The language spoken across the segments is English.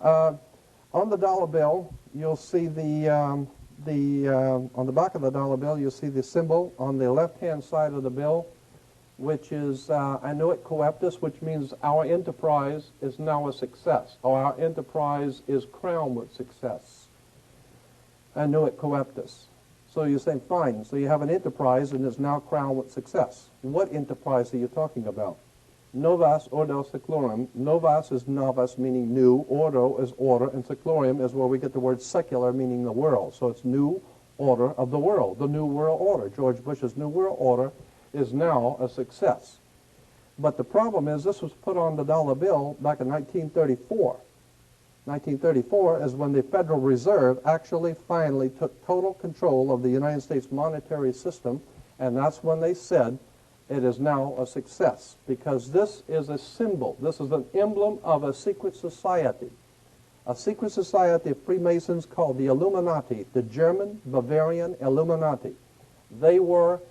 On the dollar bill, you'll see on the back of the dollar bill, you'll see the symbol on the left-hand side of the bill, which is annuit coeptus, which means our enterprise is now a success, or our enterprise is crowned with success. Annuit coeptus. So you're saying, fine, so you have an enterprise and it's now crowned with success. What enterprise are you talking about? Novas ordo seclorum. Novas is novus, meaning new. Ordo is order, and seclorum is where we get the word secular, meaning the world. So it's new order of the world, the new world order. George Bush's new world order is now a success. But the problem is this was put on the dollar bill back in 1934. 1934 is when the Federal Reserve actually finally took total control of the United States monetary system, and that's when they said it is now a success, because this is a symbol. This is an emblem of a secret society of Freemasons called the Illuminati, the German Bavarian Illuminati. They were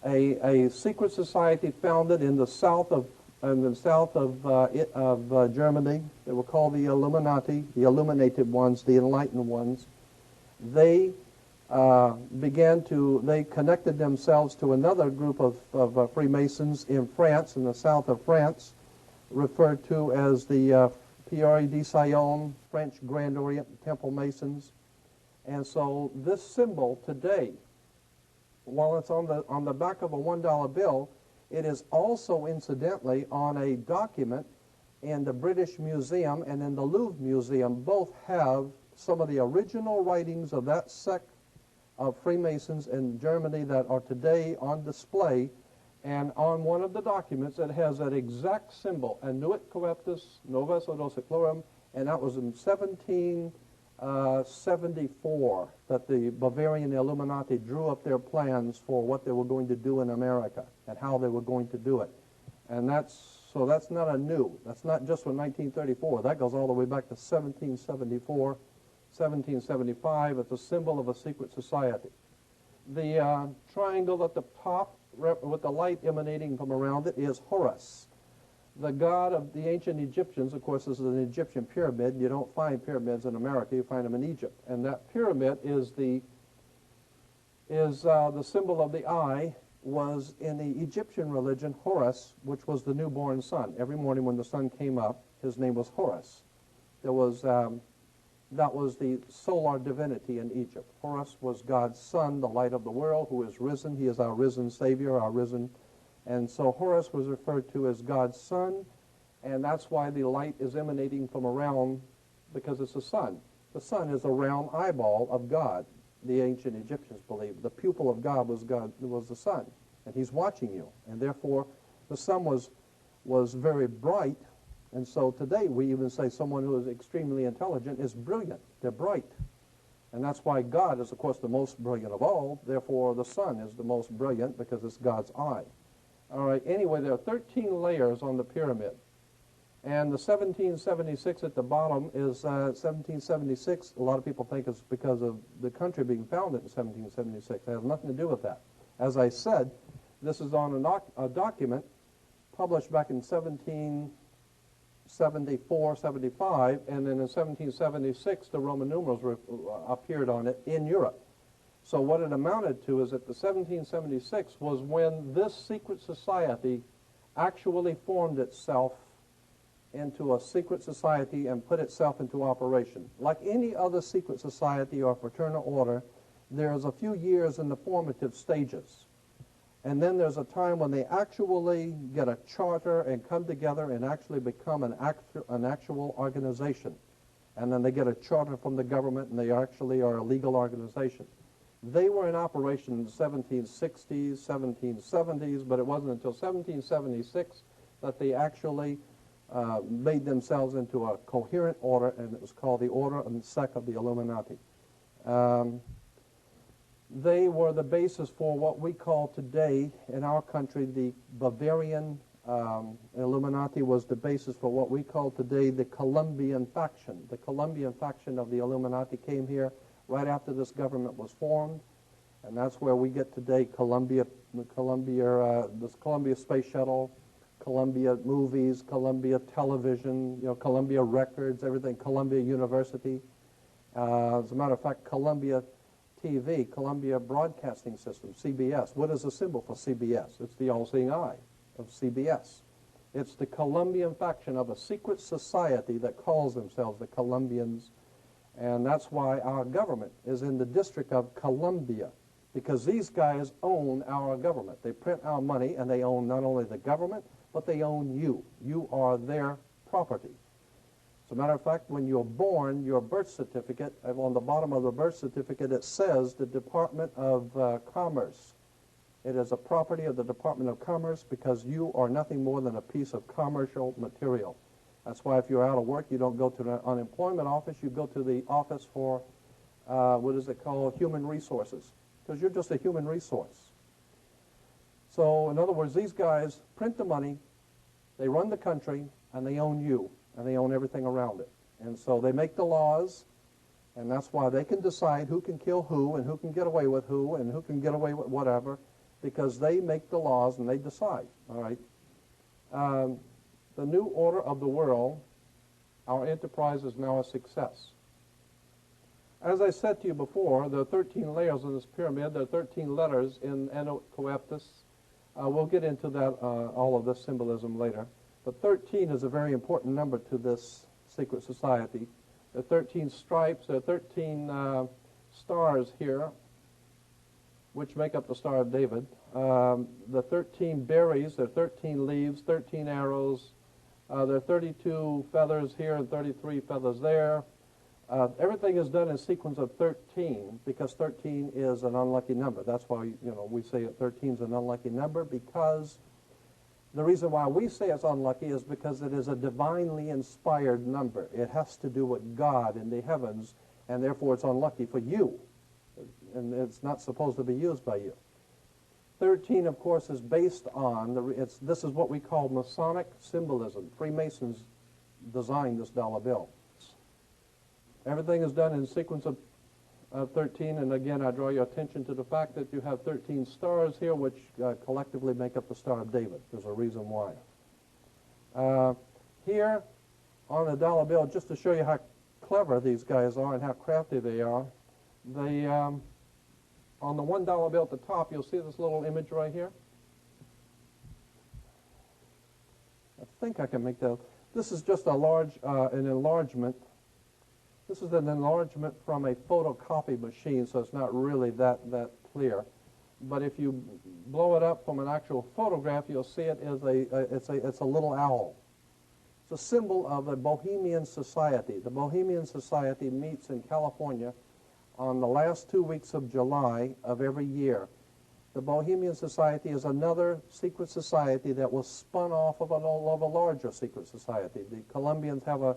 a secret society founded in the south of Germany. They were called the Illuminati, the illuminated ones, the enlightened ones. They they connected themselves to another group of Freemasons in France, in the south of France, referred to as the Pierre de Sion, French Grand Orient Temple Masons. And so this symbol today, while it's on the back of a $1 bill, it is also incidentally on a document in the British Museum and in the Louvre Museum. Both have some of the original writings of that sect of Freemasons in Germany that are today on display, and on one of the documents it has that exact symbol, annuit coeptus novus ordo seclorum, and that was in 1774 that the Bavarian Illuminati drew up their plans for what they were going to do in America and how they were going to do it. And that's not a new. That's not just from 1934. That goes all the way back to 1774. 1775, it's a symbol of a secret society. The triangle at the top with the light emanating from around it is Horus, the god of the ancient Egyptians. Of course, this is an Egyptian pyramid. You don't find pyramids in America. You find them in Egypt. And that pyramid is the symbol of the eye, was in the Egyptian religion Horus, which was the newborn sun. Every morning when the sun came up, his name was Horus. There was that was the solar divinity in Egypt. Horus was God's son, the light of the world, who is risen. He is our risen Savior, our risen. And so Horus was referred to as God's son, and that's why the light is emanating from around, because it's the sun. The sun is a round eyeball of God, the ancient Egyptians believed. The pupil of God was the sun, and he's watching you. And therefore, the sun was very bright. And so today we even say someone who is extremely intelligent is brilliant. They're bright. And that's why God is, of course, the most brilliant of all. Therefore, the sun is the most brilliant because it's God's eye. All right, anyway, there are 13 layers on the pyramid. And the 1776 at the bottom is 1776. A lot of people think it's because of the country being founded in 1776. It has nothing to do with that. As I said, this is on a document published back in 1774, 75, and then in 1776 the Roman numerals appeared on it in Europe. So what it amounted to is that the 1776 was when this secret society actually formed itself into a secret society and put itself into operation. Like any other secret society or fraternal order, there's a few years in the formative stages. And then there's a time when they actually get a charter and come together and actually become an actual organization. And then they get a charter from the government and they actually are a legal organization. They were in operation in the 1760s, 1770s, but it wasn't until 1776 that they actually made themselves into a coherent order, and it was called the Order and Sect of the Illuminati. They were the basis for what we call today in our country the Bavarian Illuminati was the basis for what we call today the Colombian faction. The Colombian faction of the Illuminati came here right after this government was formed, and that's where we get today this Columbia Space Shuttle, Columbia Movies, Columbia Television, Columbia Records, everything, Columbia University. As a matter of fact, Columbia TV, Columbia Broadcasting System, CBS. What is the symbol for CBS? It's the all-seeing eye of CBS. It's the Columbian faction of a secret society that calls themselves the Columbians, and that's why our government is in the District of Columbia, because these guys own our government. They print our money, and they own not only the government, but they own you. You are their property. As a matter of fact, when you're born, your birth certificate, on the bottom of the birth certificate, it says the Department of Commerce. It is a property of the Department of Commerce because you are nothing more than a piece of commercial material. That's why if you're out of work, you don't go to the unemployment office. You go to the office for, what is it called, human resources, because you're just a human resource. So, in other words, these guys print the money, they run the country, and they own you, and they own everything around it. And so they make the laws, and that's why they can decide who can kill who, and who can get away with who, and who can get away with whatever, because they make the laws and they decide, all right? The new order of the world, our enterprise is now a success. As I said to you before, there are 13 layers in this pyramid. There are 13 letters in Anno Coeptus. We'll get into that, all of this symbolism later. But 13 is a very important number to this secret society. There are 13 stripes. There are 13 stars here, which make up the Star of David. The 13 berries, there are 13 leaves, 13 arrows. There are 32 feathers here and 33 feathers there. Everything is done in sequence of 13 because 13 is an unlucky number. That's why, we say 13 is an unlucky number, because the reason why we say it's unlucky is because it is a divinely inspired number. It has to do with God in the heavens, and therefore it's unlucky for you. And it's not supposed to be used by you. 13, of course, is based on, this is what we call Masonic symbolism. Freemasons designed this dollar bill. Everything is done in sequence of 13, and again, I draw your attention to the fact that you have 13 stars here, which collectively make up the Star of David. There's a reason why. Here, on the dollar bill, just to show you how clever these guys are and how crafty they are, they, on the $1 bill at the top, you'll see this little image right here. I think I can make that. This is just an enlargement. This is an enlargement from a photocopy machine, so it's not really that clear. But if you blow it up from an actual photograph, you'll see it as it's a little owl. It's a symbol of a Bohemian society. The Bohemian Society meets in California on the last 2 weeks of July of every year. The Bohemian Society is another secret society that was spun off of a larger secret society. The Colombians have a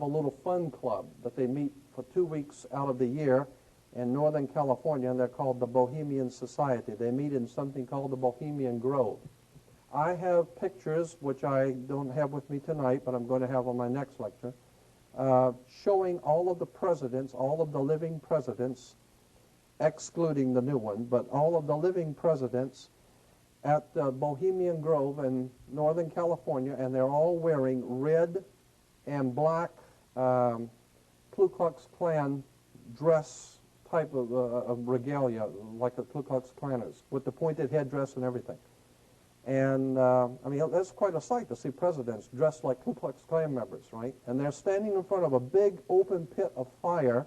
little fun club that they meet for 2 weeks out of the year in Northern California, and they're called the Bohemian Society. They meet in something called the Bohemian Grove. I have pictures, which I don't have with me tonight, but I'm going to have on my next lecture, showing all of the presidents, all of the living presidents, excluding the new one, but all of the living presidents at the Bohemian Grove in Northern California, and they're all wearing red and black Ku Klux Klan dress type of regalia, like the Ku Klux Klanners, with the pointed headdress and everything. And, I mean, that's quite a sight to see presidents dressed like Ku Klux Klan members, right? And they're standing in front of a big open pit of fire,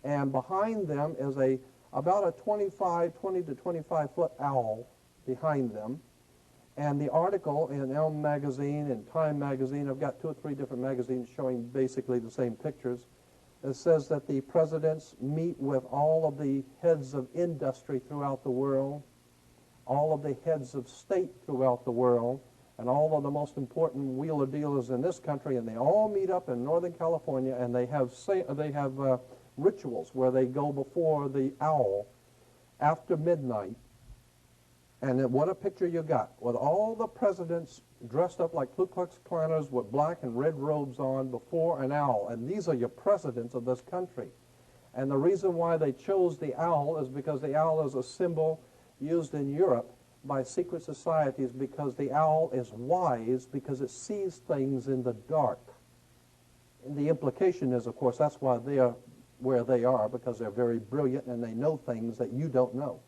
and behind them is about a 20 to 25-foot owl behind them. And the article in Elm magazine and Time magazine, I've got 2 or 3 different magazines showing basically the same pictures. It says that the presidents meet with all of the heads of industry throughout the world, all of the heads of state throughout the world, and all of the most important wheeler dealers in this country, and they all meet up in Northern California, and they have rituals where they go before the owl after midnight. And then what a picture you got, with all the presidents dressed up like Ku Klux Klanners with black and red robes on before an owl. And these are your presidents of this country. And the reason why they chose the owl is because the owl is a symbol used in Europe by secret societies because the owl is wise because it sees things in the dark. And the implication is, of course, that's why they are where they are, because they're very brilliant and they know things that you don't know.